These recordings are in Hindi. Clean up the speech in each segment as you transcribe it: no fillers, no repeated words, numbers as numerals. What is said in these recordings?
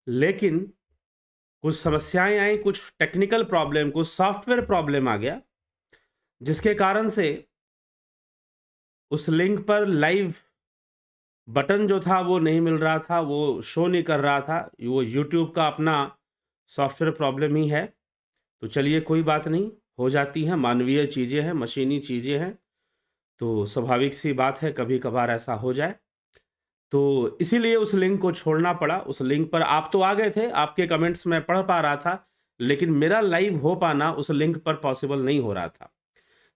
लेकिन कुछ समस्याएँ आई, कुछ टेक्निकल प्रॉब्लम, कुछ सॉफ्टवेयर प्रॉब्लम आ गया, जिसके कारण से उस लिंक पर लाइव बटन जो था वो नहीं मिल रहा था, वो शो नहीं कर रहा था। वो यूट्यूब का अपना सॉफ्टवेयर प्रॉब्लम ही है। तो चलिए कोई बात नहीं, हो जाती हैं, मानवीय चीज़ें हैं, मशीनी चीज़ें हैं, तो स्वाभाविक सी बात है कभी-कभार ऐसा हो जाए। तो इसीलिए उस लिंक को छोड़ना पड़ा। उस लिंक पर आप तो आ गए थे, आपके कमेंट्स मैं पढ़ पा रहा था, लेकिन मेरा लाइव हो पाना उस लिंक पर पॉसिबल नहीं हो रहा था।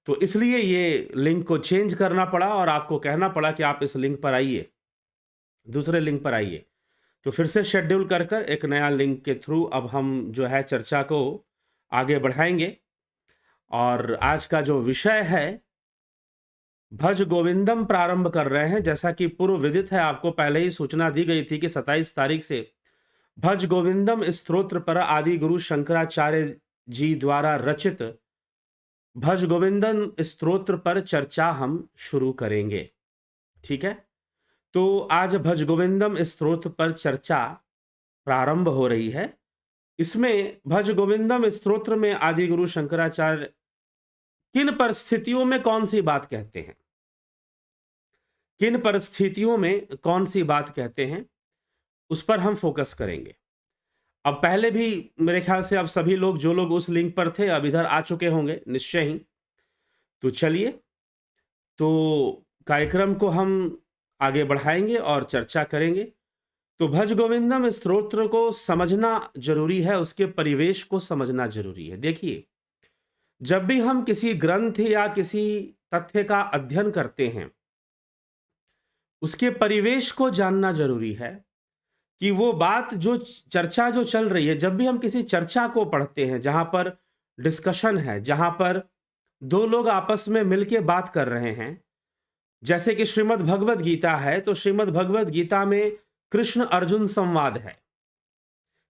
तो इसलिए ये लिंक को चेंज करना पड़ा और आपको कहना पड़ा कि आप इस लिंक पर आइए, दूसरे लिंक पर आइए। तो फिर से शेड्यूल कर कर एक नया लिंक के थ्रू अब हम जो है चर्चा को आगे बढ़ाएँगे। और आज का जो विषय है, भज गोविंदम प्रारंभ कर रहे हैं। जैसा कि पूर्व विदित है, आपको पहले ही सूचना दी गई थी कि 27 तारीख से भज गोविंदम स्तोत्र पर आदि गुरु शंकराचार्य जी द्वारा रचित भज गोविंदम स्तोत्र पर चर्चा हम शुरू करेंगे। ठीक है? तो आज भज गोविंदम स्तोत्र पर चर्चा प्रारंभ हो रही है। इसमें भज गोविंदम स्तोत्र में आदि गुरु शंकराचार्य किन परिस्थितियों में कौन सी बात कहते हैं, किन परिस्थितियों में कौन सी बात कहते हैं, उस पर हम फोकस करेंगे। अब पहले भी मेरे ख्याल से अब सभी लोग, जो लोग उस लिंक पर थे, अब इधर आ चुके होंगे निश्चय ही। तो चलिए, तो कार्यक्रम को हम आगे बढ़ाएंगे और चर्चा करेंगे। तो भज गोविंदम स्तोत्र को समझना जरूरी है, उसके परिवेश को समझना जरूरी है। देखिए, जब भी हम किसी ग्रंथ या किसी तथ्य का अध्ययन करते हैं, उसके परिवेश को जानना जरूरी है कि वो बात जो चर्चा जो चल रही है, जब भी हम किसी चर्चा को पढ़ते हैं जहां पर डिस्कशन है, जहां पर दो लोग आपस में मिलके बात कर रहे हैं, जैसे कि श्रीमद् भगवद गीता है, तो श्रीमद् भगवद गीता में कृष्ण अर्जुन संवाद है।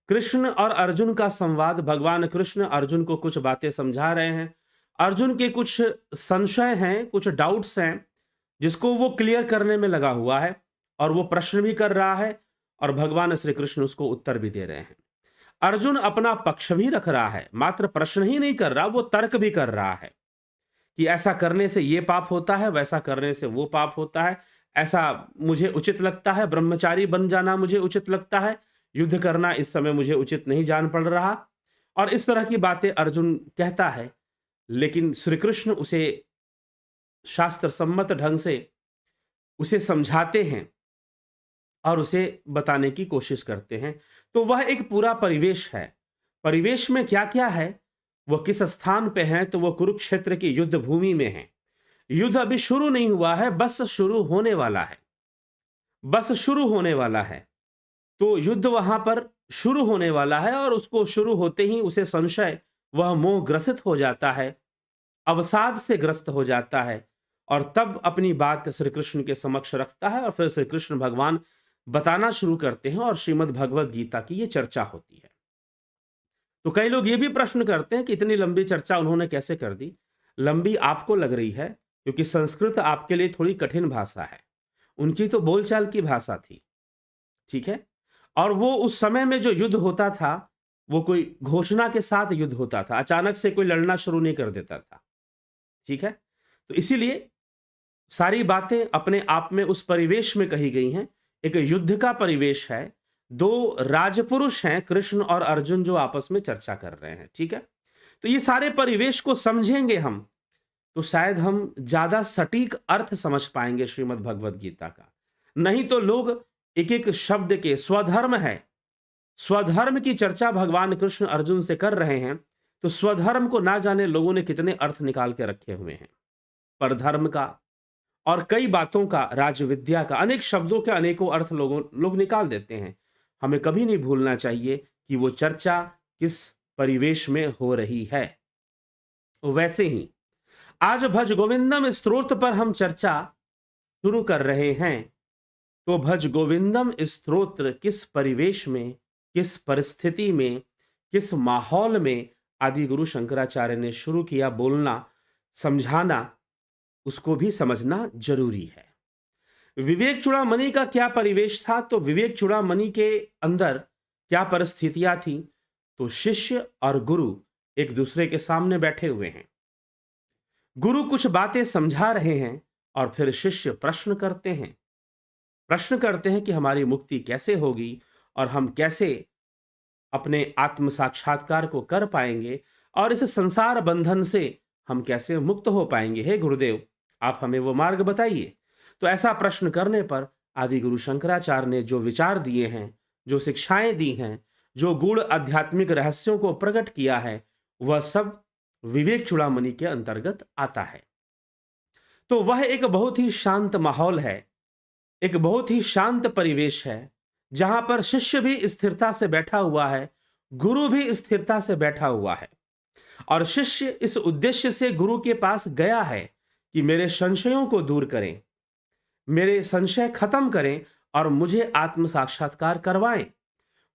कृष्ण और अर्जुन का संवाद, भगवान कृष्ण अर्जुन को कुछ बातें समझा रहे हैं। अर्जुन के कुछ संशय हैं, कुछ डाउट्स हैं, जिसको वो क्लियर करने में लगा हुआ है, और वो प्रश्न भी कर रहा है और भगवान श्री कृष्ण उसको उत्तर भी दे रहे हैं। अर्जुन अपना पक्ष भी रख रहा है, मात्र प्रश्न ही नहीं कर रहा, वो तर्क भी कर रहा है कि ऐसा करने से ये पाप होता है, वैसा करने से वो पाप होता है, ऐसा मुझे उचित लगता है, ब्रह्मचारी बन जाना मुझे उचित लगता है, युद्ध करना इस समय मुझे उचित नहीं जान पड़ रहा। और इस तरह की बातें अर्जुन कहता है, लेकिन श्री कृष्ण उसे शास्त्र सम्मत ढंग से उसे समझाते हैं और उसे बताने की कोशिश करते हैं। तो वह एक पूरा परिवेश है। परिवेश में क्या-क्या है? वह किस स्थान पे हैं? तो वो कुरुक्षेत्र की युद्ध भूमि में हैं। युद्ध अभी शुरू नहीं हुआ है, बस शुरू होने वाला है। बस शुरू होने वाला है। तो युद्ध वहां पर शुरू होने वाला है और उसको शुरू होते ही उसे संशय, वह मोह ग्रसित हो जाता है, अवसाद से ग्रस्त हो जाता है, और तब अपनी बात श्री कृष्ण के समक्ष रखता है और फिर श्री कृष्ण भगवान बताना शुरू करते हैं और श्रीमद् भगवद गीता की ये चर्चा होती है। तो कई लोग ये भी प्रश्न करते हैं कि इतनी लंबी चर्चा उन्होंने कैसे कर दी? लंबी आपको लग रही है क्योंकि संस्कृत आपके लिए थोड़ी कठिन भाषा है। उनकी तो बोलचाल की भाषा थी, ठीक है? और वो उस समय में जो युद्ध होता था, वो कोई घोषणा के साथ युद्ध होता था, अचानक से कोई लड़ना शुरू नहीं कर देता था, ठीक है? तो इसीलिए सारी बातें अपने आप में उस परिवेश में कही गई हैं। एक युद्ध का परिवेश है, दो राजपुरुष हैं कृष्ण और अर्जुन जो आपस में चर्चा कर रहे हैं, ठीक है? तो ये सारे परिवेश को समझेंगे हम, तो शायद हम ज्यादा सटीक अर्थ समझ पाएंगे श्रीमद् भगवद गीता का। नहीं तो लोग एक एक शब्द के, स्वधर्म है, स्वधर्म की चर्चा भगवान कृष्ण अर्जुन से कर रहे हैं, तो स्वधर्म को ना जाने लोगों ने कितने अर्थ निकाल के रखे हुए हैं। परधर्म का और कई बातों का, राजविद्या का, अनेक शब्दों के अनेकों अर्थ लोग निकाल देते हैं। हमें कभी नहीं भूलना चाहिए कि वो चर्चा किस परिवेश में हो रही है। वैसे ही आज भज गोविंदम स्तोत्र पर हम चर्चा शुरू कर रहे हैं। तो भज गोविंदम स्तोत्र किस परिवेश में, किस परिस्थिति में, किस माहौल में आदि गुरु शंकराचार्य ने शुरू किया बोलना, समझाना, उसको भी समझना जरूरी है। विवेक चूड़ामणि का क्या परिवेश था? तो विवेक चूड़ामणि के अंदर क्या परिस्थितियां थी? तो शिष्य और गुरु एक दूसरे के सामने बैठे हुए हैं। गुरु कुछ बातें समझा रहे हैं और फिर शिष्य प्रश्न करते हैं कि हमारी मुक्ति कैसे होगी और हम कैसे अपने आत्म साक्षात्कार को कर पाएंगे और इस संसार बंधन से हम कैसे मुक्त हो पाएंगे। हे गुरुदेव, आप हमें वो मार्ग बताइए। तो ऐसा प्रश्न करने पर आदि गुरु शंकराचार्य ने जो विचार दिए हैं, जो शिक्षाएं दी हैं, जो गूढ़ आध्यात्मिक रहस्यों को प्रकट किया है, वह सब विवेक चूड़ामणि के अंतर्गत आता है। तो वह एक बहुत ही शांत माहौल है, एक बहुत ही शांत परिवेश है, जहां पर शिष्य भी स्थिरता से बैठा हुआ है, गुरु भी स्थिरता से बैठा हुआ है। और शिष्य इस उद्देश्य से गुरु के पास गया है कि मेरे संशयों को दूर करें, मेरे संशय खत्म करें और मुझे आत्म साक्षात्कार करवाएं,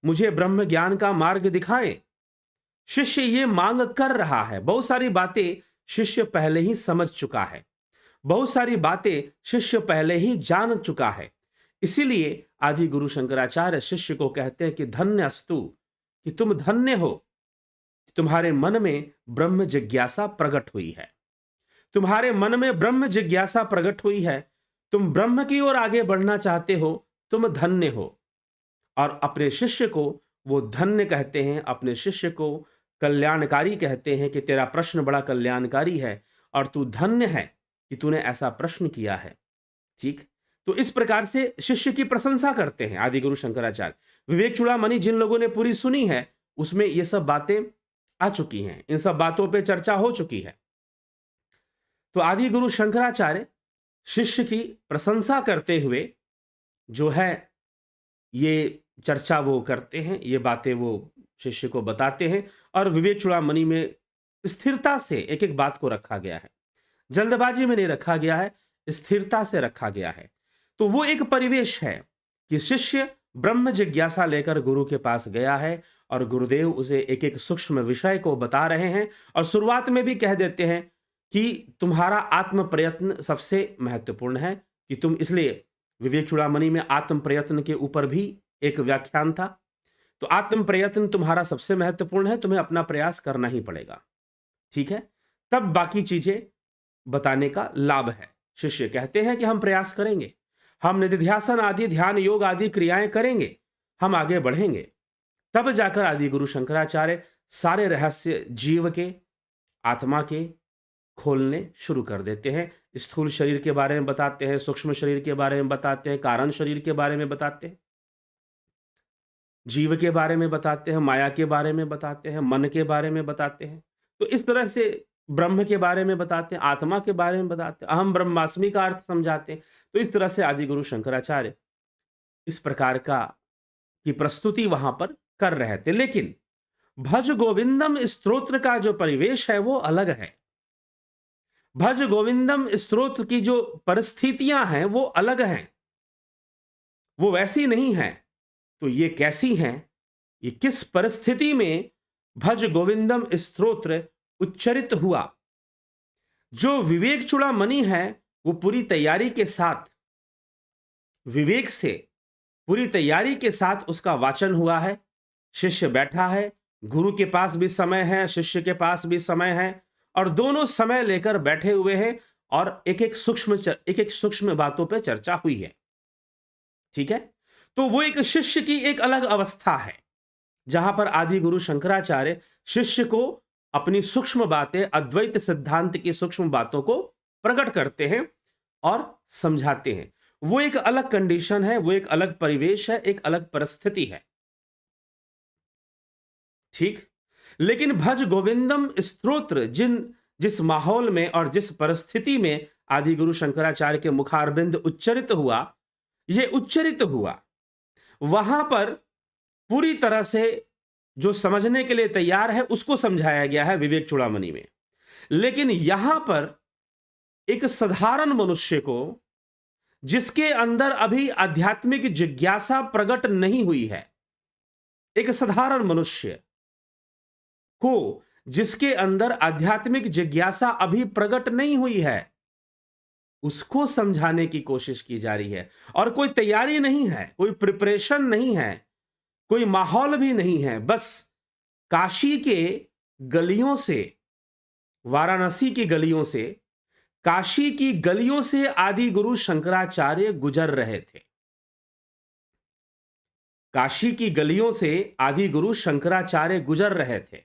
मुझे ब्रह्म ज्ञान का मार्ग दिखाएं। शिष्य ये मांग कर रहा है। बहुत सारी बातें शिष्य पहले ही समझ चुका है, बहुत सारी बातें शिष्य पहले ही जान चुका है। इसीलिए आदि गुरु शंकराचार्य शिष्य को कहते हैं कि धन्य अस्तु, कि तुम धन्य हो, तुम्हारे मन में ब्रह्म जिज्ञासा प्रकट हुई है, तुम्हारे मन में ब्रह्म जिज्ञासा प्रकट हुई है, तुम ब्रह्म की ओर आगे बढ़ना चाहते हो, तुम धन्य हो। और अपने शिष्य को वो धन्य कहते हैं, अपने शिष्य को कल्याणकारी कहते हैं कि तेरा प्रश्न बड़ा कल्याणकारी है और तू धन्य है कि तूने ऐसा प्रश्न किया है। ठीक, तो इस प्रकार से शिष्य की प्रशंसा करते हैं आदि गुरु शंकराचार्य। विवेक चूड़ामणि जिन लोगों ने पूरी सुनी है, उसमें ये सब बातें आ चुकी हैं, इन सब बातों पे चर्चा हो चुकी है। तो आदि गुरु शंकराचार्य शिष्य की प्रशंसा करते हुए जो है ये चर्चा वो करते हैं, ये बातें वो शिष्य को बताते हैं। और विवेक चूड़ामणि में स्थिरता से एक एक बात को रखा गया है, जल्दबाजी में नहीं रखा गया है, स्थिरता से रखा गया है। तो वो एक परिवेश है कि शिष्य ब्रह्म जिज्ञासा लेकर गुरु के पास गया है और गुरुदेव उसे एक एक सूक्ष्म विषय को बता रहे हैं और शुरुआत में भी कह देते हैं कि तुम्हारा आत्म प्रयत्न सबसे महत्वपूर्ण है, कि तुम इसलिए विवेक चूड़ामणि में आत्म प्रयत्न के ऊपर भी एक व्याख्यान था। तो आत्म प्रयत्न तुम्हारा सबसे महत्वपूर्ण है, तुम्हें अपना प्रयास करना ही पड़ेगा। ठीक है, तब बाकी चीजें बताने का लाभ है। शिष्य कहते हैं कि हम प्रयास करेंगे, हम निधिध्यासन आदि ध्यान योग आदि क्रियाएं करेंगे, हम आगे बढ़ेंगे। तब जाकर आदि गुरु शंकराचार्य सारे रहस्य जीव के, आत्मा के खोलने शुरू कर देते हैं। स्थूल शरीर के बारे में बताते हैं, सूक्ष्म शरीर के बारे में बताते हैं, कारण शरीर के बारे में बताते हैं, जीव के बारे में बताते हैं, माया के बारे में बताते हैं, मन के बारे में बताते हैं। तो इस तरह से ब्रह्म के बारे में बताते हैं, आत्मा के बारे में बताते हैं, अहम ब्रह्मास्मि का अर्थ समझाते हैं। तो इस तरह से आदि गुरु शंकराचार्य इस प्रकार का की प्रस्तुति वहां पर कर रहे थे। लेकिन भज गोविंदम स्तोत्र का जो परिवेश है वो अलग है। भज गोविंदम स्तोत्र की जो परिस्थितियां हैं वो अलग हैं, वो वैसी नहीं है। तो ये कैसी हैं? ये किस परिस्थिति में भज गोविंदम स्तोत्र उच्चरित हुआ? जो विवेक चूड़ामणि है वो पूरी तैयारी के साथ, विवेक से पूरी तैयारी के साथ उसका वाचन हुआ है। शिष्य बैठा है, गुरु के पास भी समय है, शिष्य के पास भी समय है, और दोनों समय लेकर बैठे हुए हैं और एक एक सूक्ष्म बातों पे चर्चा हुई है। ठीक है, तो वो एक शिष्य की एक अलग अवस्था है, जहां पर आदि गुरु शंकराचार्य शिष्य को अपनी सूक्ष्म बातें, अद्वैत सिद्धांत की सूक्ष्म बातों को प्रकट करते हैं और समझाते हैं। वो एक अलग कंडीशन है, वो एक अलग परिवेश है, एक अलग परिस्थिति है। ठीक, लेकिन भज गोविंदम स्तोत्र जिस माहौल में और जिस परिस्थिति में आदि गुरु शंकराचार्य के मुखारबिंद उच्चरित हुआ, ये उच्चरित हुआ, वहां पर पूरी तरह से जो समझने के लिए तैयार है उसको समझाया गया है विवेक चूड़ामणि में। लेकिन यहां पर एक साधारण मनुष्य को, जिसके अंदर अभी आध्यात्मिक जिज्ञासा प्रकट नहीं हुई है, एक साधारण मनुष्य को जिसके अंदर आध्यात्मिक जिज्ञासा अभी प्रकट नहीं हुई है, उसको समझाने की कोशिश की जा रही है। और कोई तैयारी नहीं है, कोई प्रिपरेशन नहीं है, कोई माहौल भी नहीं है, बस काशी के गलियों से, वाराणसी की गलियों से, काशी की गलियों से आदि गुरु शंकराचार्य गुजर रहे थे। काशी की गलियों से आदि गुरु शंकराचार्य गुजर रहे थे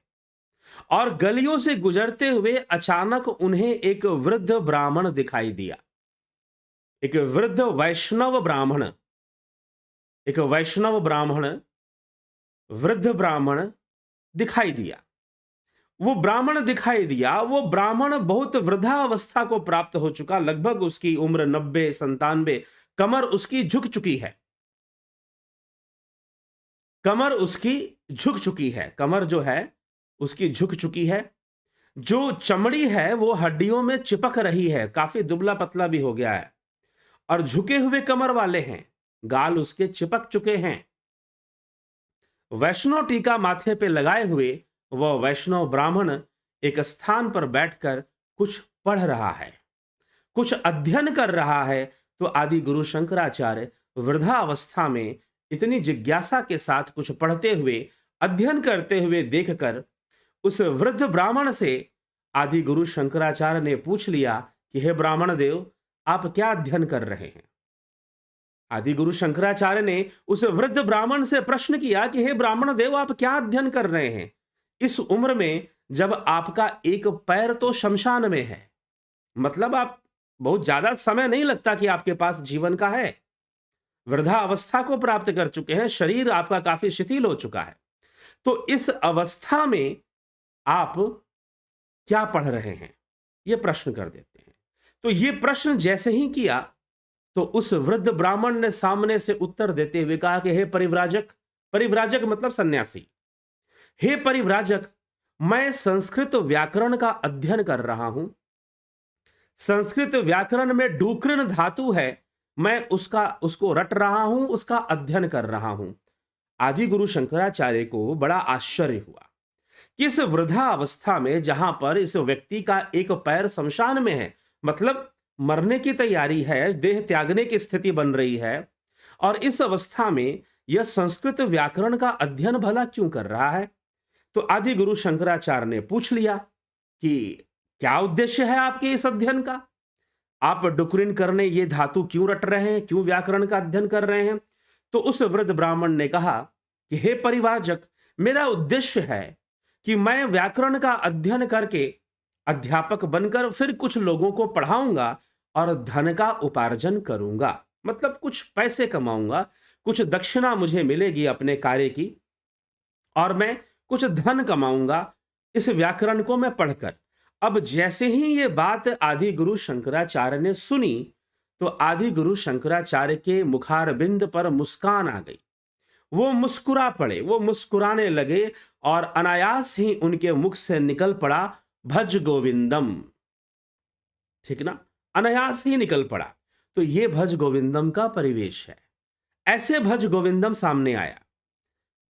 और गलियों से गुजरते हुए अचानक उन्हें एक वृद्ध ब्राह्मण दिखाई दिया। एक वृद्ध वैष्णव ब्राह्मण, एक वैष्णव ब्राह्मण, वृद्ध ब्राह्मण दिखाई दिया। वो ब्राह्मण दिखाई दिया, वो ब्राह्मण बहुत वृद्धावस्था को प्राप्त हो चुका, लगभग उसकी उम्र 90-97, कमर उसकी झुक चुकी है। कमर उसकी झुक चुकी है, कमर जो है उसकी झुक चुकी है। जो चमड़ी है वो हड्डियों में चिपक रही है, काफी दुबला पतला भी हो गया है और झुके हुए कमर वाले हैं, गाल उसके चिपक चुके हैं। वैष्णव टीका माथे पे लगाए हुए वह वैष्णव ब्राह्मण एक स्थान पर बैठकर कुछ पढ़ रहा है, कुछ अध्ययन कर रहा है। तो आदि गुरु शंकराचार्य वृद्धावस्था में इतनी जिज्ञासा के साथ कुछ पढ़ते हुए, अध्ययन करते हुए देखकर उस वृद्ध ब्राह्मण से आदि गुरु शंकराचार्य ने पूछ लिया कि हे ब्राह्मण देव, आप क्या अध्ययन कर रहे हैं? आदि गुरु शंकराचार्य ने उस वृद्ध ब्राह्मण से प्रश्न किया कि हे ब्राह्मण देव, आप क्या अध्ययन कर रहे हैं इस उम्र में, जब आपका एक पैर तो शमशान में है? मतलब आप बहुत ज्यादा समय नहीं लगता कि आपके पास जीवन का है, वृद्धा अवस्था को प्राप्त कर चुके हैं, शरीर आपका काफी शिथिल हो चुका है। तो इस अवस्था में आप क्या पढ़ रहे हैं, यह प्रश्न कर देते हैं। तो यह प्रश्न जैसे ही किया तो उस वृद्ध ब्राह्मण ने सामने से उत्तर देते हुए कहा कि हे परिव्राजक, परिव्राजक मतलब सन्यासी, हे परिव्राजक, मैं संस्कृत व्याकरण का अध्ययन कर रहा हूं। संस्कृत व्याकरण में डूकृन धातु है, मैं उसको रट रहा हूं, उसका अध्ययन कर रहा हूं। आदि गुरु शंकराचार्य को बड़ा आश्चर्य हुआ कि इस वृद्धा अवस्था में, जहां पर इस व्यक्ति का एक पैर शमशान में है, मतलब मरने की तैयारी है, देह त्यागने की स्थिति बन रही है, और इस अवस्था में यह संस्कृत व्याकरण का अध्ययन भला क्यों कर रहा है? तो आदि गुरु शंकराचार्य ने पूछ लिया कि क्या उद्देश्य है आपके इस अध्ययन का? आप डुकरिन करने ये धातु क्यों रट रहे हैं, क्यों व्याकरण का अध्ययन कर रहे हैं? तो उस वृद्ध ब्राह्मण ने कहा कि हे परिव्राजक, मेरा उद्देश्य है कि मैं व्याकरण का अध्ययन करके अध्यापक बनकर फिर कुछ लोगों को पढ़ाऊंगा और धन का उपार्जन करूंगा, मतलब कुछ पैसे कमाऊंगा, कुछ दक्षिणा मुझे मिलेगी अपने कार्य की, और मैं कुछ धन कमाऊंगा इस व्याकरण को मैं पढ़कर। अब जैसे ही ये बात आदि गुरु शंकराचार्य ने सुनी तो आदि गुरु शंकराचार्य के मुखारबिंद पर मुस्कान आ गई, वो मुस्कुरा पड़े, वो मुस्कुराने लगे और अनायास ही उनके मुख से निकल पड़ा भज गोविंदम। ठीक ना, अनायास ही निकल पड़ा। तो ये भज गोविंदम का परिवेश है। ऐसे भज गोविंदम सामने आया,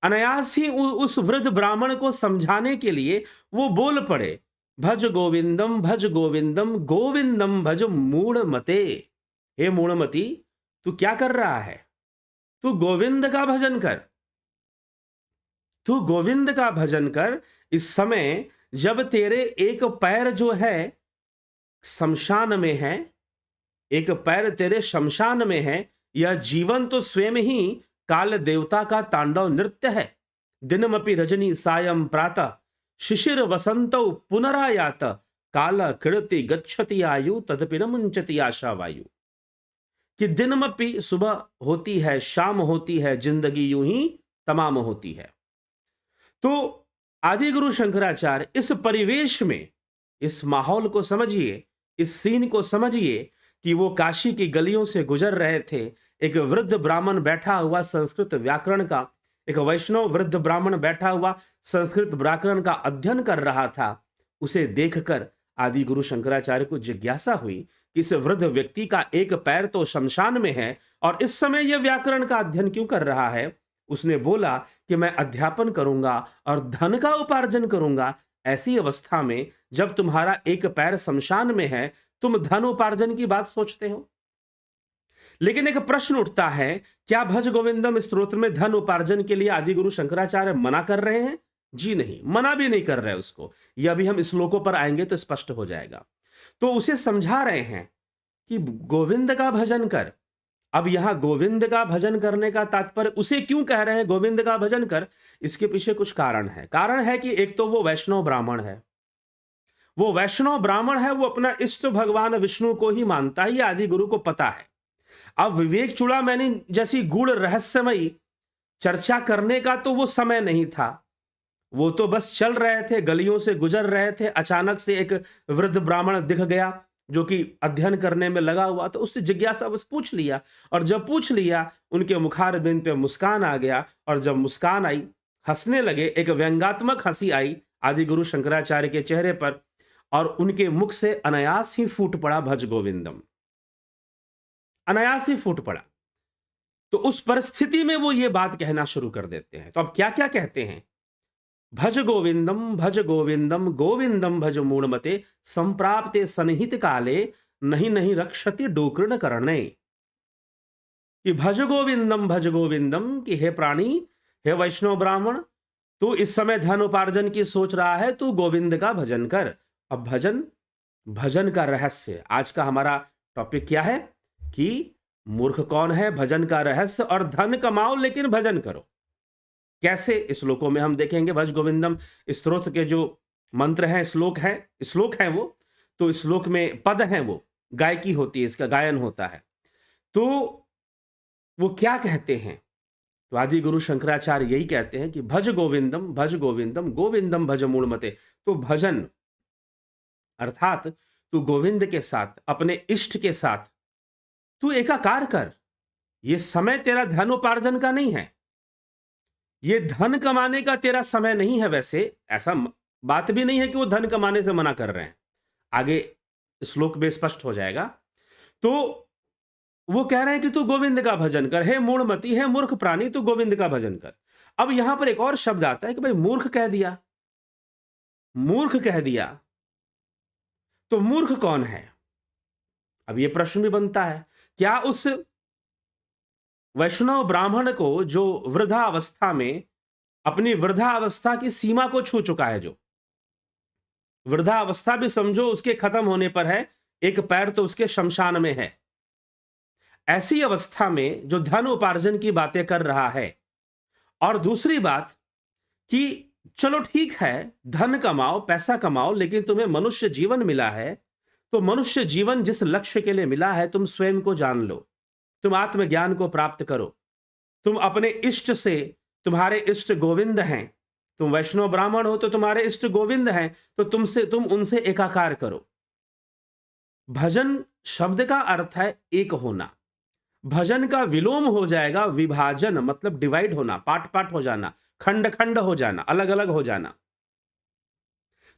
अनायास ही उस वृद्ध ब्राह्मण को समझाने के लिए वो बोल पड़े, भज गोविंदम गोविंदम भज मूढ़मते। हे मूढ़मती, तू क्या कर रहा है? तू गोविंद का भजन कर, तू गोविंद का भजन कर। इस समय जब तेरे एक पैर जो है शमशान में है, एक पैर तेरे शमशान में है, यह जीवन तो स्वयं ही काल देवता का तांडव नृत्य है। दिनमपि रजनी सायं प्रातः शिशिर वसंतौ पुनरायात, काल क्रीडति गच्छति आयु तदपि न मुंचति आशा वायु। कि दिनमपि सुबह होती है, शाम होती है, जिंदगी यूं ही तमाम होती है। तो आदि गुरु शंकराचार्य इस परिवेश में, इस माहौल को समझिए, इस सीन को समझिए कि वो काशी की गलियों से गुजर रहे थे। एक वृद्ध ब्राह्मण बैठा हुआ संस्कृत व्याकरण का, एक वैष्णव वृद्ध ब्राह्मण बैठा हुआ संस्कृत व्याकरण का अध्ययन कर रहा था। उसे देखकर आदि गुरु शंकराचार्य को जिज्ञासा हुई कि इस वृद्ध व्यक्ति का एक पैर तो शमशान में है और इस समय यह व्याकरण का अध्ययन क्यों कर रहा है? उसने बोला कि मैं अध्यापन करूंगा और धन का उपार्जन करूंगा। ऐसी अवस्था में जब तुम्हारा एक पैर शमशान में है, तुम धन उपार्जन की बात सोचते हो? लेकिन एक प्रश्न उठता है, क्या भज गोविंदम स्तोत्र में धन उपार्जन के लिए आदि गुरु शंकराचार्य मना कर रहे हैं? जी नहीं, मना भी नहीं कर रहे उसको। ये अभी हम श्लोकों पर आएंगे तो स्पष्ट हो जाएगा। तो उसे समझा रहे हैं कि गोविंद का भजन कर। अब यहां गोविंद का भजन करने का तात्पर्य, उसे क्यों कह रहे हैं गोविंद का भजन कर? इसके पीछे कुछ कारण है। कारण है कि एक तो वो वैष्णव ब्राह्मण है, वो वैष्णव ब्राह्मण है, वो अपना इष्ट भगवान विष्णु को ही मानता है, ये आदि गुरु को पता है। अब विवेक चूड़ामणि जैसी गूढ़ रहस्यमयी चर्चा करने का तो वो समय नहीं था। वो तो बस चल रहे थे, गलियों से गुजर रहे थे, अचानक से एक वृद्ध ब्राह्मण दिख गया जो कि अध्ययन करने में लगा हुआ, तो उससे जिज्ञासा बस पूछ लिया। और जब पूछ लिया, उनके मुखारबिंद पे मुस्कान आ गया, और जब मुस्कान आई, हंसने लगे, एक व्यंग्यात्मक हंसी आई आदि गुरु शंकराचार्य के चेहरे पर, और उनके मुख से अनायास ही फूट पड़ा भज गोविंदम, अनायास ही फूट पड़ा। तो उस परिस्थिति में वो ये बात कहना शुरू कर देते हैं। तो अब क्या क्या कहते हैं? भज गोविंदम गोविंदम भज मूढ़मते, संप्राप्ते सन्निहित काले, नहीं नहीं रक्षति डोकृण करणे। कि भज गोविंदम, कि हे प्राणी, हे वैष्णव ब्राह्मण, तू इस समय धन उपार्जन की सोच रहा है, तू गोविंद का भजन कर। अब भजन का रहस्य, आज का हमारा टॉपिक क्या है कि मूर्ख कौन है, भजन का रहस्य, और धन कमाओ लेकिन भजन करो। कैसे? इस श्लोकों में हम देखेंगे। भज गोविंदम स्तोत्र के जो मंत्र हैं, श्लोक है वो, तो श्लोक में पद हैं, वो गायकी होती है, इसका गायन होता है। तो वो क्या कहते हैं? तो आदि गुरु शंकराचार्य यही कहते हैं कि भज गोविंदम गोविंदम भज मूढ़मते। तो भजन अर्थात तू गोविंद के साथ, अपने इष्ट के साथ तू एकाकार कर। ये समय तेरा धन उपार्जन का नहीं है, ये धन कमाने का तेरा समय नहीं है। वैसे ऐसा बात भी नहीं है कि वो धन कमाने से मना कर रहे हैं, आगे श्लोक में स्पष्ट हो जाएगा। तो वो कह रहे हैं कि तू गोविंद का भजन कर, हे मूढ़मती, हे मूर्ख प्राणी, तू गोविंद का भजन कर। अब यहां पर एक और शब्द आता है कि भाई मूर्ख कह दिया, मूर्ख कह दिया, तो मूर्ख कौन है? अब यह प्रश्न भी बनता है, क्या उस वैष्णव ब्राह्मण को जो वृद्धावस्था में अपनी वृद्धावस्था की सीमा को छू चुका है, जो वृद्धावस्था भी समझो उसके खत्म होने पर है, एक पैर तो उसके शमशान में है, ऐसी अवस्था में जो धन उपार्जन की बातें कर रहा है, और दूसरी बात कि चलो ठीक है, धन कमाओ, पैसा कमाओ, लेकिन तुम्हें मनुष्य जीवन मिला है, तो मनुष्य जीवन जिस लक्ष्य के लिए मिला है, तुम स्वयं को जान लो, तुम आत्मज्ञान को प्राप्त करो, तुम अपने इष्ट से, तुम्हारे इष्ट गोविंद हैं, तुम वैष्णव ब्राह्मण हो तो तुम्हारे इष्ट गोविंद हैं, तो तुम उनसे एकाकार करो। भजन शब्द का अर्थ है एक होना। भजन का विलोम हो जाएगा विभाजन, मतलब डिवाइड होना, पार्ट पार्ट हो जाना, खंड खंड हो जाना, अलग अलग हो जाना।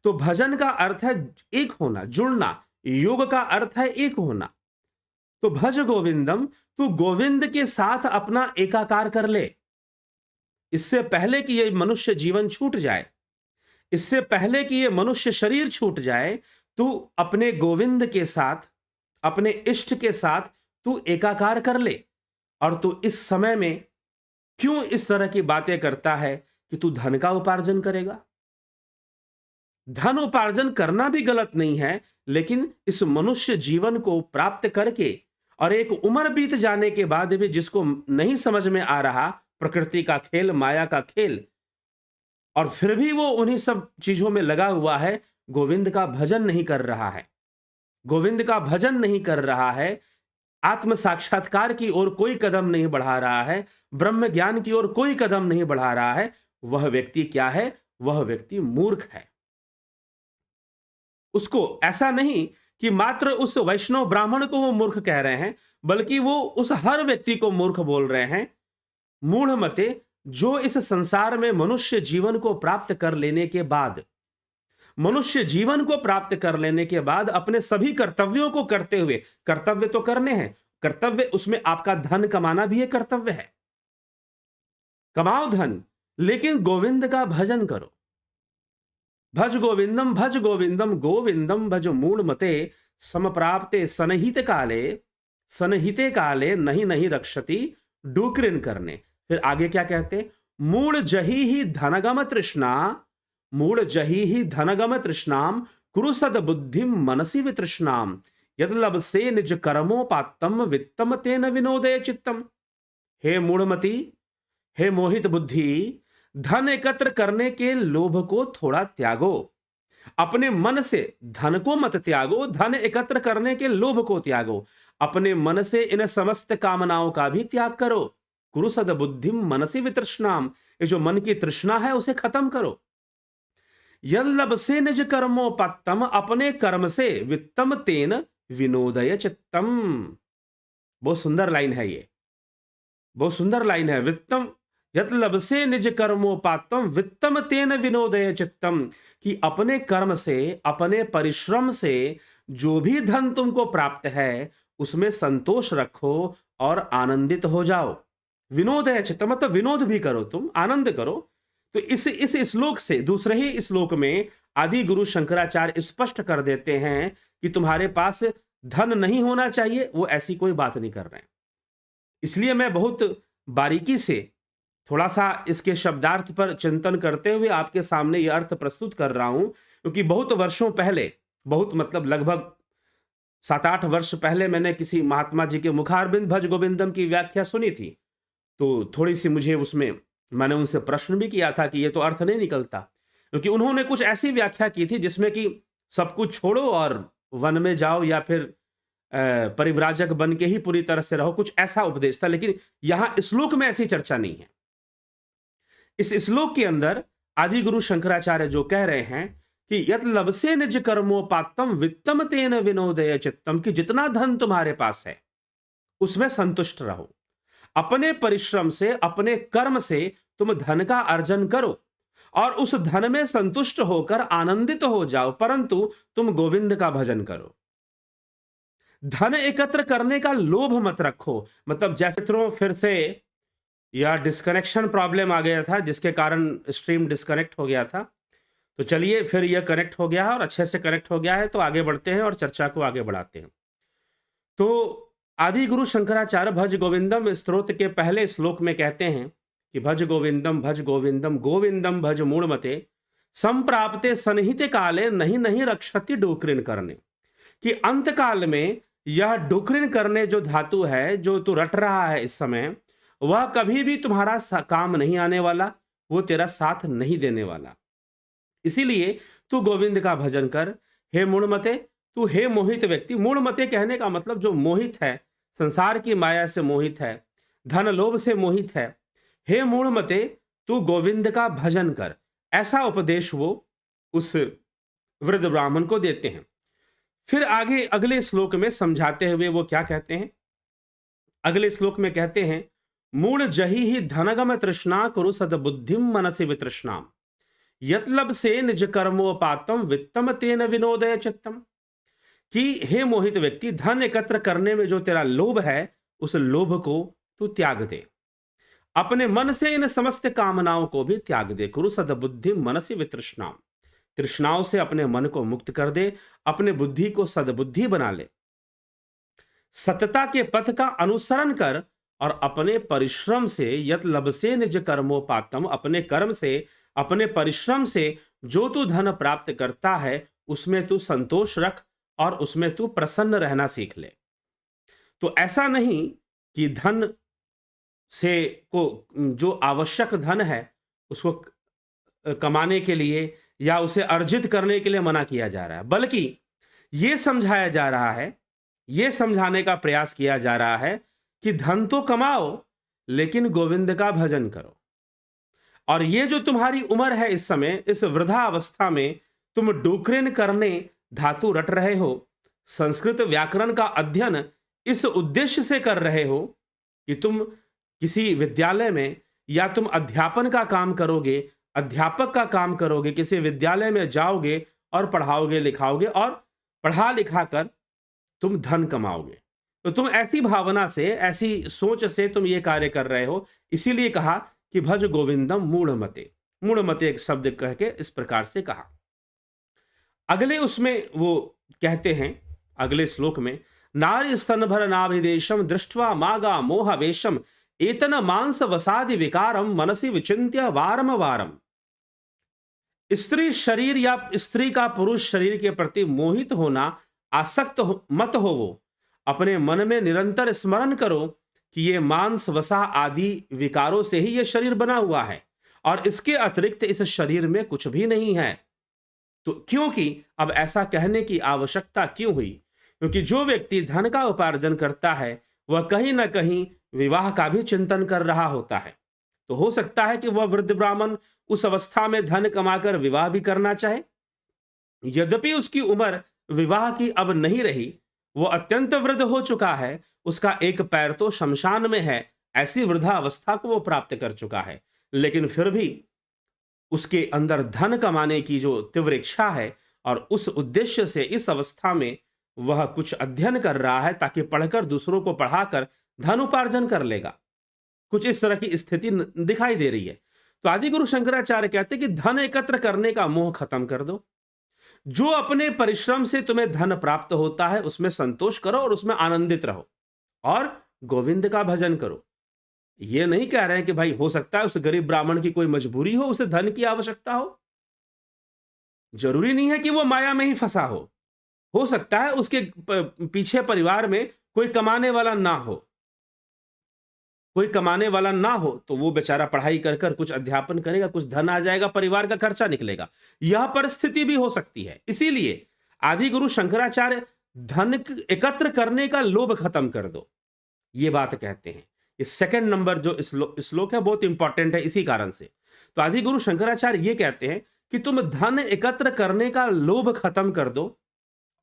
तो भजन का अर्थ है एक होना, जुड़ना। योग का अर्थ है एक होना। तो भज गोविंदम, तू गोविंद के साथ अपना एकाकार कर ले। इससे पहले कि ये मनुष्य जीवन छूट जाए, इससे पहले कि ये मनुष्य शरीर छूट जाए, तू अपने गोविंद के साथ, अपने इष्ट के साथ तू एकाकार कर ले। और तू इस समय में क्यों इस तरह की बातें करता है कि तू धन का उपार्जन करेगा? धन उपार्जन करना भी गलत नहीं है, लेकिन इस मनुष्य जीवन को प्राप्त करके और एक उम्र बीत जाने के बाद भी जिसको नहीं समझ में आ रहा प्रकृति का खेल, माया का खेल, और फिर भी वो उन्हीं सब चीजों में लगा हुआ है, गोविंद का भजन नहीं कर रहा है, गोविंद का भजन नहीं कर रहा है, आत्म साक्षात्कार की ओर कोई कदम नहीं बढ़ा रहा है, ब्रह्म ज्ञान की ओर कोई कदम नहीं बढ़ा रहा है, वह व्यक्ति क्या है? वह व्यक्ति मूर्ख है। उसको ऐसा नहीं कि मात्र उस वैष्णव ब्राह्मण को वो मूर्ख कह रहे हैं, बल्कि वो उस हर व्यक्ति को मूर्ख बोल रहे हैं। मूढ़मते, जो इस संसार में मनुष्य जीवन को प्राप्त कर लेने के बाद, मनुष्य जीवन को प्राप्त कर लेने के बाद अपने सभी कर्तव्यों को करते हुए, कर्तव्य तो करने हैं, कर्तव्य उसमें आपका धन कमाना भी एक कर्तव्य है, कमाओ धन, लेकिन गोविंद का भजन करो। भज गोविंदम गोविंदम भज मूढ़मते, समप्राप्ते सनहित काले, सनहिते काले नहीं नहीं रक्षति डूकृन करने। फिर आगे क्या कहते, मूढ़ जही ही धनगम तृष्णा, मूढ़ जही ही धनगम तृष्णाम कुरु सद बुद्धिम मनसी वितृष्णाम यद लभसे निज कर्मोपात्तम वित्तम तेन विनोदय चित्तम। हे मूढ़मति, हे मोहित बुद्धि, धन एकत्र करने के लोभ को थोड़ा त्यागो। अपने मन से धन को मत त्यागो, धन एकत्र करने के लोभ को त्यागो। अपने मन से इन समस्त कामनाओं का भी त्याग करो। कुरु सद बुद्धिम मनसी वितृष्णाम, ये जो मन की तृष्णा है उसे खत्म करो। यल्लभ से निज कर्मोपत्तम, अपने कर्म से वित्तम तेन विनोदय चित्तम। बहुत सुंदर लाइन है ये, बहुत सुंदर लाइन है। वित्तम यत्लब से निज कर्मोपात्तम वित्तम तेन विनोदय चित्तम, कि अपने कर्म से, अपने परिश्रम से जो भी धन तुमको प्राप्त है उसमें संतोष रखो और आनंदित हो जाओ। विनोदय चित्तम मतलब विनोद भी करो, तुम आनंद करो। तो इस श्लोक से, दूसरे ही श्लोक में आदि गुरु शंकराचार्य स्पष्ट कर देते हैं कि तुम्हारे पास धन नहीं होना चाहिए, वो ऐसी कोई बात नहीं कर रहे हैं। इसलिए मैं बहुत बारीकी से थोड़ा सा इसके शब्दार्थ पर चिंतन करते हुए आपके सामने यह अर्थ प्रस्तुत कर रहा हूं, क्योंकि बहुत वर्षों पहले, बहुत मतलब लगभग 7-8 वर्ष पहले मैंने किसी महात्मा जी के मुखारबिंद भज गोविंदम की व्याख्या सुनी थी। तो थोड़ी सी मुझे उसमें, मैंने उनसे प्रश्न भी किया था कि ये तो अर्थ नहीं निकलता, क्योंकि उन्होंने कुछ ऐसी व्याख्या की थी जिसमें कि सब कुछ छोड़ो और वन में जाओ या फिर परिव्राजक बन के ही पूरी तरह से रहो, कुछ ऐसा उपदेश था। लेकिन यहां श्लोक में ऐसी चर्चा नहीं है। इस श्लोक के अंदर आदि गुरु शंकराचार्य जो कह रहे हैं कि यत लभसे निज कर्मोपात्तम वित्तम तेन विनोदय चित्तम, कि जितना धन तुम्हारे पास है उसमें संतुष्ट रहो। अपने परिश्रम से, अपने कर्म से तुम धन का अर्जन करो और उस धन में संतुष्ट होकर आनंदित हो जाओ, परंतु तुम गोविंद का भजन करो। धन एकत्र करने का लोभ मत रखो। मतलब जैसे फिर से या डिस्कनेक्शन प्रॉब्लम आ गया था जिसके कारण स्ट्रीम डिस्कनेक्ट हो गया था। तो चलिए फिर यह कनेक्ट हो गया है और अच्छे से कनेक्ट हो गया है, तो आगे बढ़ते हैं और चर्चा को आगे बढ़ाते हैं। तो आदि गुरु शंकराचार्य भज गोविंदम स्तोत्र के पहले श्लोक में कहते हैं कि भज गोविंदम गोविंदम भज मूढ़मते संप्राप्ते सन्निहिते काले नहीं नहीं रक्षति डोकृन करने, कि अंत काल में यह डोकृन करने जो धातु है, जो तू रट रहा है इस समय, वह कभी भी तुम्हारा काम नहीं आने वाला, वो तेरा साथ नहीं देने वाला। इसीलिए तू गोविंद का भजन कर। हे मूढ़मते, तू हे मोहित व्यक्ति, मूढ़मते कहने का मतलब जो मोहित है, संसार की माया से मोहित है, धन लोभ से मोहित है, हे मूढ़मते तू गोविंद का भजन कर, ऐसा उपदेश वो उस वृद्ध ब्राह्मण को देते हैं। फिर आगे अगले श्लोक में समझाते हुए वो क्या कहते हैं, अगले श्लोक में कहते हैं मूढ़ जही ही धनगम तृष्णा कुरु सदबुद्धिम मनसि वितृष्णाम यतलब से निज कर्मोपातम वित्तम तेन विनोदय चित्तम, कि हे मोहित व्यक्ति, धन एकत्र करने में जो तेरा लोभ है उस लोभ को तू त्याग दे, अपने मन से इन समस्त कामनाओं को भी त्याग दे। कुरु सदबुद्धि मनसि वितृष्णाम, तृष्णाओं से अपने मन को मुक्त कर दे, अपने बुद्धि को सद्बुद्धि बना ले, सत्यता के पथ का अनुसरण कर और अपने परिश्रम से यत लभसे निज कर्मोपातम, अपने कर्म से, अपने परिश्रम से जो तू धन प्राप्त करता है उसमें तू संतोष रख और उसमें तू प्रसन्न रहना सीख ले। तो ऐसा नहीं कि धन से को, जो आवश्यक धन है उसको कमाने के लिए या उसे अर्जित करने के लिए मना किया जा रहा है, बल्कि यह समझाया जा रहा है, यह समझाने का प्रयास किया जा रहा है कि धन तो कमाओ लेकिन गोविंद का भजन करो। और ये जो तुम्हारी उम्र है इस समय, इस वृद्धावस्था में तुम डोकृन करने धातु रट रहे हो, संस्कृत व्याकरण का अध्ययन इस उद्देश्य से कर रहे हो कि तुम किसी विद्यालय में या तुम अध्यापन का काम करोगे, अध्यापक का काम करोगे, किसी विद्यालय में जाओगे और पढ़ाओगे लिखाओगे और पढ़ा लिखा कर तुम धन कमाओगे। तो तुम ऐसी भावना से, ऐसी सोच से तुम ये कार्य कर रहे हो। इसीलिए कहा कि भज गोविंदम मूढ़मते, मूढ़मते एक शब्द कह के इस प्रकार से कहा। अगले उसमें वो कहते हैं, अगले श्लोक में नारी स्तनभर नाभिदेशम दृष्ट्वा मागा मोहवेशम एतन मांस वसादि विकारम मनसि विचिन्त्य वारम वारम। स्त्री शरीर या स्त्री का पुरुष शरीर के प्रति मोहित होना, मत हो वो। अपने मन में निरंतर स्मरण करो कि ये मांस वसा आदि विकारों से ही ये शरीर बना हुआ है और इसके अतिरिक्त इस शरीर में कुछ भी नहीं है। तो क्योंकि अब ऐसा कहने की आवश्यकता क्यों हुई? क्योंकि जो व्यक्ति धन का उपार्जन करता है वह कहीं ना कहीं विवाह का भी चिंतन कर रहा होता है। तो हो सकता है कि वह वृद्ध ब्राह्मण उस अवस्था में धन कमाकर विवाह भी करना चाहे। यद्यपि उसकी उम्र विवाह की अब नहीं रही, वो अत्यंत वृद्ध हो चुका है, उसका एक पैर तो शमशान में है, ऐसी वृद्धावस्था को वो प्राप्त कर चुका है, लेकिन फिर भी उसके अंदर धन कमाने की जो तीव्र इच्छा है और उस उद्देश्य से इस अवस्था में वह कुछ अध्ययन कर रहा है ताकि पढ़कर दूसरों को पढ़ाकर धन उपार्जन कर लेगा। कुछ इस तरह की स्थिति दिखाई दे रही है। तो आदि गुरु शंकराचार्य कहते हैं कि धन एकत्र करने का मोह खत्म कर दो। जो अपने परिश्रम से तुम्हें धन प्राप्त होता है उसमें संतोष करो और उसमें आनंदित रहो और गोविंद का भजन करो। ये नहीं कह रहे हैं कि भाई हो सकता है उस गरीब ब्राह्मण की कोई मजबूरी हो, उसे धन की आवश्यकता हो। जरूरी नहीं है कि वो माया में ही फंसा हो सकता है उसके पीछे परिवार में कोई कमाने वाला ना हो, कोई कमाने वाला ना हो तो वो बेचारा पढ़ाई कर कर कुछ अध्यापन करेगा, कुछ धन आ जाएगा, परिवार का खर्चा निकलेगा। यह परिस्थिति भी हो सकती है। इसीलिए आदि गुरु शंकराचार्य धन एकत्र करने का लोभ खत्म कर दो, ये बात कहते हैं। इस सेकंड नंबर जो श्लोक है बहुत इंपॉर्टेंट है इसी कारण से। तो आदि गुरु शंकराचार्य ये कहते हैं कि तुम धन एकत्र करने का लोभ खत्म कर दो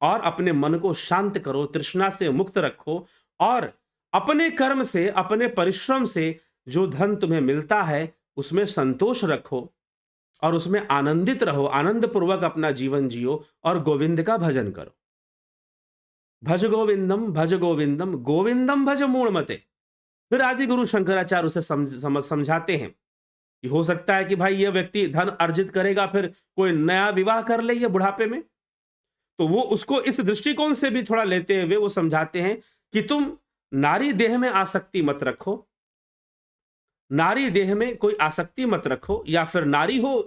और अपने मन को शांत करो, तृष्णा से मुक्त रखो और अपने कर्म से, अपने परिश्रम से जो धन तुम्हें मिलता है उसमें संतोष रखो और उसमें आनंदित रहो, आनंद पूर्वक अपना जीवन जियो और गोविंद का भजन करो। भज गोविंदम भज गोविंदम गोविंदम भज मूढ़मते। फिर आदि गुरु शंकराचार्य उसे समझाते हैं कि हो सकता है कि भाई यह व्यक्ति धन अर्जित करेगा फिर कोई नया विवाह कर ले ये बुढ़ापे में, तो वो उसको इस दृष्टिकोण से भी थोड़ा लेते हुए वो समझाते हैं कि तुम नारी देह में आसक्ति मत रखो, नारी देह में कोई आसक्ति मत रखो, या फिर नारी हो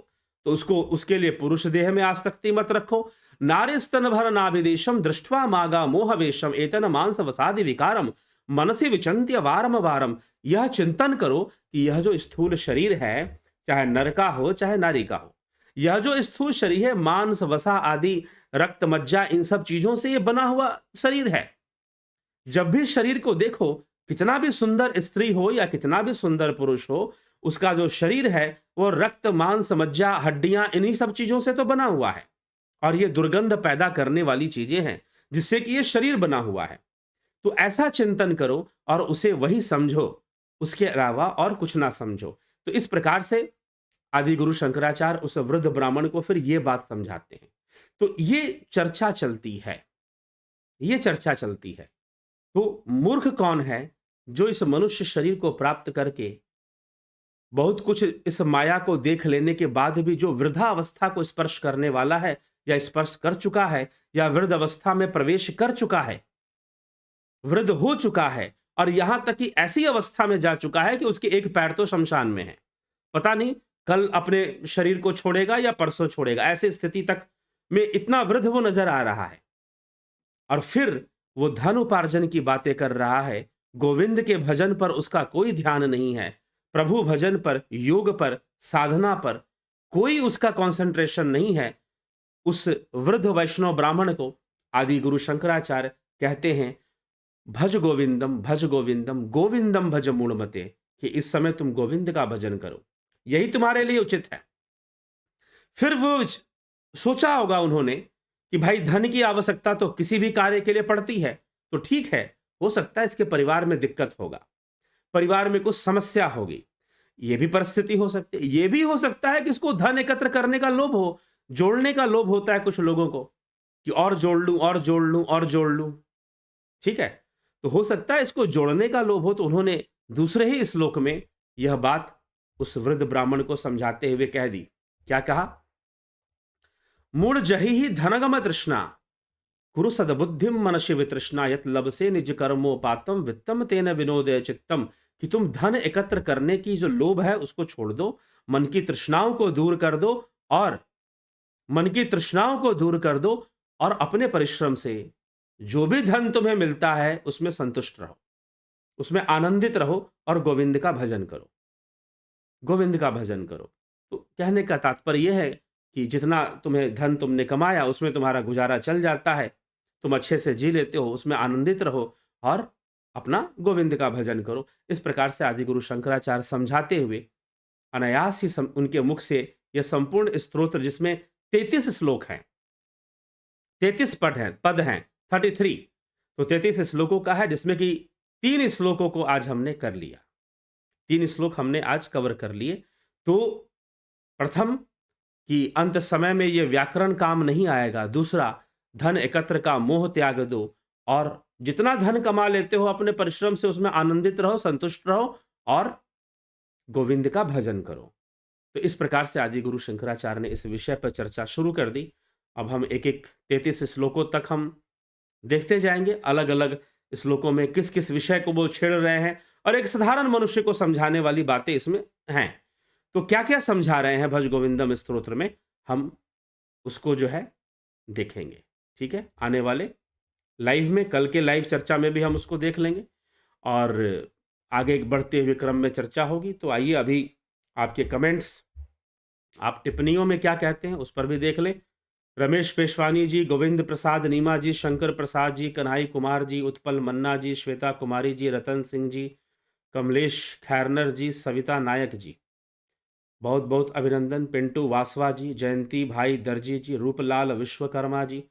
तो उसके लिए पुरुष देह में आसक्ति मत रखो। नारी स्तनभर नाभिदेशम दृष्ट्वा मागा मोहवेशम एतन मांस वसादि विकारम मनसि विचंत्य वारम वारम। यह चिंतन करो कि यह जो स्थूल शरीर है, चाहे नर का हो चाहे नारी का हो, यह जो स्थूल शरीर है मांस वसा आदि रक्त मज्जा इन सब चीजों से यह बना हुआ शरीर है। जब भी शरीर को देखो, कितना भी सुंदर स्त्री हो या कितना भी सुंदर पुरुष हो, उसका जो शरीर है वो रक्त मांस मज्जा हड्डियां इन्हीं सब चीजों से तो बना हुआ है और ये दुर्गंध पैदा करने वाली चीजें हैं जिससे कि ये शरीर बना हुआ है। तो ऐसा चिंतन करो और उसे वही समझो, उसके अलावा और कुछ ना समझो। तो इस प्रकार से आदि गुरु शंकराचार्य उस वृद्ध ब्राह्मण को फिर ये बात समझाते हैं। तो ये चर्चा चलती है, ये चर्चा चलती है। तो मूर्ख कौन है जो इस मनुष्य शरीर को प्राप्त करके बहुत कुछ इस माया को देख लेने के बाद भी जो वृद्धावस्था को स्पर्श करने वाला है या स्पर्श कर चुका है या वृद्ध अवस्था में प्रवेश कर चुका है, वृद्ध हो चुका है और यहां तक कि ऐसी अवस्था में जा चुका है कि उसके एक पैर तो शमशान में है, पता नहीं कल अपने शरीर को छोड़ेगा या परसों छोड़ेगा, ऐसी स्थिति तक में इतना वृद्ध वो नजर आ रहा है और फिर वो धन उपार्जन की बातें कर रहा है। गोविंद के भजन पर उसका कोई ध्यान नहीं है, प्रभु भजन पर, योग पर, साधना पर कोई उसका कंसंट्रेशन नहीं है। उस वृद्ध वैष्णव ब्राह्मण को आदि गुरु शंकराचार्य कहते हैं भज गोविंदम गोविंदम भज मूढ़मते, कि इस समय तुम गोविंद का भजन करो, यही तुम्हारे लिए उचित है। फिर वो सोचा होगा उन्होंने कि भाई धन की आवश्यकता तो किसी भी कार्य के लिए पड़ती है, तो ठीक है, हो सकता है इसके परिवार में दिक्कत होगा, परिवार में कुछ समस्या होगी, यह भी परिस्थिति हो सकती है। यह भी हो सकता है कि इसको धन एकत्र करने का लोभ हो, जोड़ने का लोभ होता है कुछ लोगों को कि और जोड़ लूं और जोड़ लूं और जोड़ लूं, ठीक है, तो हो सकता है इसको जोड़ने का लोभ हो। तो उन्होंने दूसरे ही श्लोक में यह बात उस वृद्ध ब्राह्मण को समझाते हुए कह दी। क्या कहा? मूढ़ जहि ही धनगम तृष्णा कुरु सद्बुद्धिम मनसि वितृष्णा यत लभसे निज कर्मोपातम वित्तम तेन विनोदय चित्तम, कि तुम धन एकत्र करने की जो लोभ है उसको छोड़ दो, मन की तृष्णाओं को दूर कर दो, और मन की तृष्णाओं को दूर कर दो, और अपने परिश्रम से जो भी धन तुम्हें मिलता है उसमें संतुष्ट रहो, उसमें आनंदित रहो, और गोविंद का भजन करो, गोविंद का भजन करो। तो कहने का तात्पर्य यह है कि जितना तुम्हें धन तुमने कमाया उसमें तुम्हारा गुजारा चल जाता है, तुम अच्छे से जी लेते हो, उसमें आनंदित रहो और अपना गोविंद का भजन करो। इस प्रकार से आदि गुरु शंकराचार्य समझाते हुए अनायास ही उनके मुख से यह संपूर्ण स्तोत्र, जिसमें 33 श्लोक हैं, 33 पद हैं, 33, तो 33 श्लोकों का है, जिसमें कि 3 श्लोकों को आज हमने कर लिया, 3 श्लोक हमने आज कवर कर लिए। तो प्रथम कि अंत समय में ये व्याकरण काम नहीं आएगा, दूसरा धन एकत्र का मोह त्याग दो, और जितना धन कमा लेते हो अपने परिश्रम से उसमें आनंदित रहो, संतुष्ट रहो, और गोविंद का भजन करो। तो इस प्रकार से आदि गुरु शंकराचार्य ने इस विषय पर चर्चा शुरू कर दी। अब हम एक एक 33 श्लोकों तक हम देखते जाएंगे, अलग अलग श्लोकों में किस किस विषय को वो छेड़ रहे हैं, और एक साधारण मनुष्य को समझाने वाली बातें इसमें हैं। तो क्या क्या समझा रहे हैं भज गोविंदम स्तोत्र में, हम उसको जो है देखेंगे। ठीक है, आने वाले लाइव में, कल के लाइव चर्चा में भी हम उसको देख लेंगे, और आगे बढ़ते हुए क्रम में चर्चा होगी। तो आइए अभी आपके कमेंट्स, आप टिप्पणियों में क्या कहते हैं उस पर भी देख लें। रमेश पेशवानी जी, गोविंद प्रसाद नीमा जी, शंकर प्रसाद जी, कन्हई कुमार जी, उत्पल मन्ना जी, श्वेता कुमारी जी, रतन सिंह जी, कमलेश खैरनर जी, सविता नायक जी, बहुत बहुत अभिनंदन। पिंटू वासवा जी, जयंती भाई दर्जी जी, रूपलाल विश्वकर्मा जी,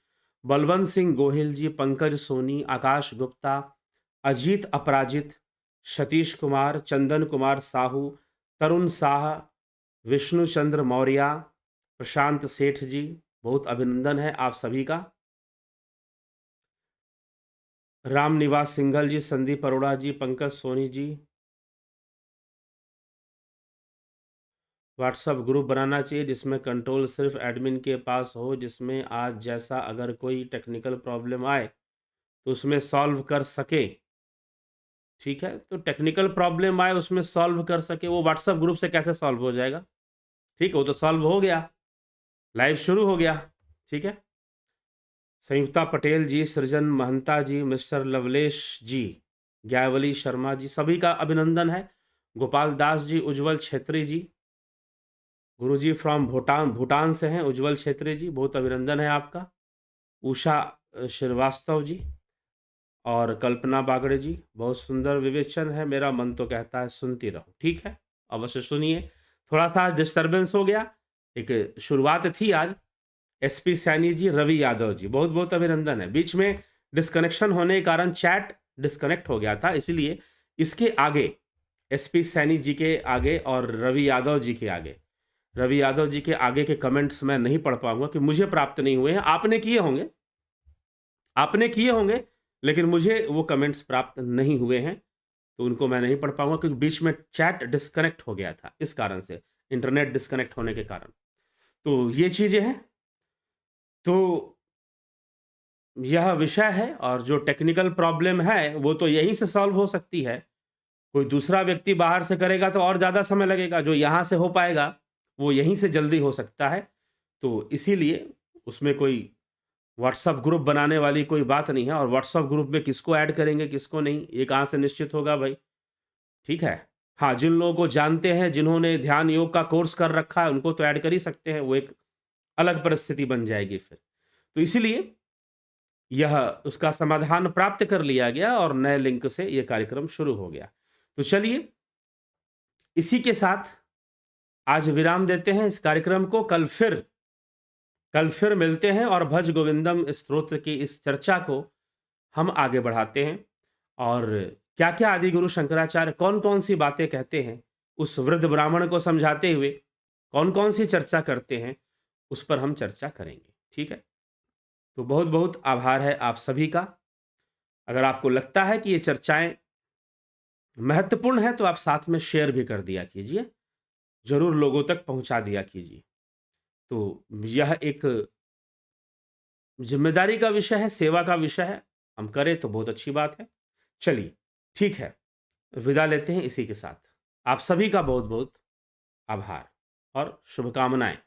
बलवंत सिंह गोहिल जी, पंकज सोनी, आकाश गुप्ता, अजीत अपराजित, सतीश कुमार, चंदन कुमार साहू, तरुण शाह, विष्णु चंद्र मौर्य, प्रशांत सेठ जी, बहुत अभिनंदन है आप सभी का। राम निवास सिंघल जी, संदीप अरोड़ा जी, पंकज सोनी जी। व्हाट्सएप ग्रुप बनाना चाहिए जिसमें कंट्रोल सिर्फ एडमिन के पास हो, जिसमें आज जैसा अगर कोई टेक्निकल प्रॉब्लम आए तो उसमें सॉल्व कर सके। ठीक है, तो टेक्निकल प्रॉब्लम आए उसमें सॉल्व कर सके, वो व्हाट्सएप ग्रुप से कैसे सॉल्व हो जाएगा? ठीक है, वो तो सॉल्व हो गया, लाइव शुरू हो गया। ठीक है, संयुक्ता पटेल जी, सृजन महंता जी, मिस्टर लवलेश जी, ज्ञावली शर्मा जी, सभी का अभिनंदन है। गोपाल दास जी, उज्जवल छेत्री जी, गुरुजी फ्रॉम भूटान से हैं उज्जवल छेत्री जी, बहुत अभिनंदन है आपका। उषा श्रीवास्तव जी और कल्पना बागड़े जी, बहुत सुंदर विवेचन है, मेरा मन तो कहता है सुनती रहो। ठीक है, अवश्य सुनिए। थोड़ा सा डिस्टर्बेंस हो गया, एक शुरुआत थी आज। एसपी सैनी जी, रवि यादव जी, बहुत बहुत अभिनंदन है। बीच में डिस्कनेक्शन होने के कारण चैट डिस्कनेक्ट हो गया था, इसलिए इसके आगे एसपी सैनी जी के आगे और रवि यादव जी के आगे, रवि यादव जी के आगे के कमेंट्स मैं नहीं पढ़ पाऊंगा कि मुझे प्राप्त नहीं हुए हैं। आपने किए होंगे, आपने किए होंगे, लेकिन मुझे वो कमेंट्स प्राप्त नहीं हुए हैं, तो उनको मैं नहीं पढ़ पाऊंगा क्योंकि बीच में चैट डिस्कनेक्ट हो गया था, इस कारण से, इंटरनेट डिस्कनेक्ट होने के कारण। तो ये चीजें हैं, तो यह विषय है, और जो टेक्निकल प्रॉब्लम है वो तो यहीं से सॉल्व हो सकती है। कोई दूसरा व्यक्ति बाहर से करेगा तो और ज़्यादा समय लगेगा, जो यहाँ से हो पाएगा वो यहीं से जल्दी हो सकता है। तो इसीलिए उसमें कोई व्हाट्सएप ग्रुप बनाने वाली कोई बात नहीं है, और व्हाट्सएप ग्रुप में किसको ऐड करेंगे किसको नहीं, ये कहाँ से निश्चित होगा भाई? ठीक है, हाँ, जिन लोगों को जानते हैं, जिन्होंने ध्यान योग का कोर्स कर रखा है, उनको तो ऐड कर ही सकते हैं, वो एक अलग परिस्थिति बन जाएगी फिर। तो इसीलिए यह उसका समाधान प्राप्त कर लिया गया और नए लिंक से यह कार्यक्रम शुरू हो गया। तो चलिए इसी के साथ आज विराम देते हैं इस कार्यक्रम को। कल फिर मिलते हैं और भज गोविंदम स्तोत्र की इस चर्चा को हम आगे बढ़ाते हैं, और क्या क्या आदि गुरु शंकराचार्य कौन कौन सी बातें कहते हैं, उस वृद्ध ब्राह्मण को समझाते हुए कौन कौन सी चर्चा करते हैं, उस पर हम चर्चा करेंगे। ठीक है, तो बहुत बहुत आभार है आप सभी का। अगर आपको लगता है कि ये चर्चाएं महत्वपूर्ण है तो आप साथ में शेयर भी कर दिया कीजिए, जरूर लोगों तक पहुंचा दिया कीजिए। तो यह एक ज़िम्मेदारी का विषय है, सेवा का विषय है, हम करें तो बहुत अच्छी बात है। चलिए, ठीक है, विदा लेते हैं इसी के साथ। आप सभी का बहुत-बहुत आभार और शुभकामनाएँ।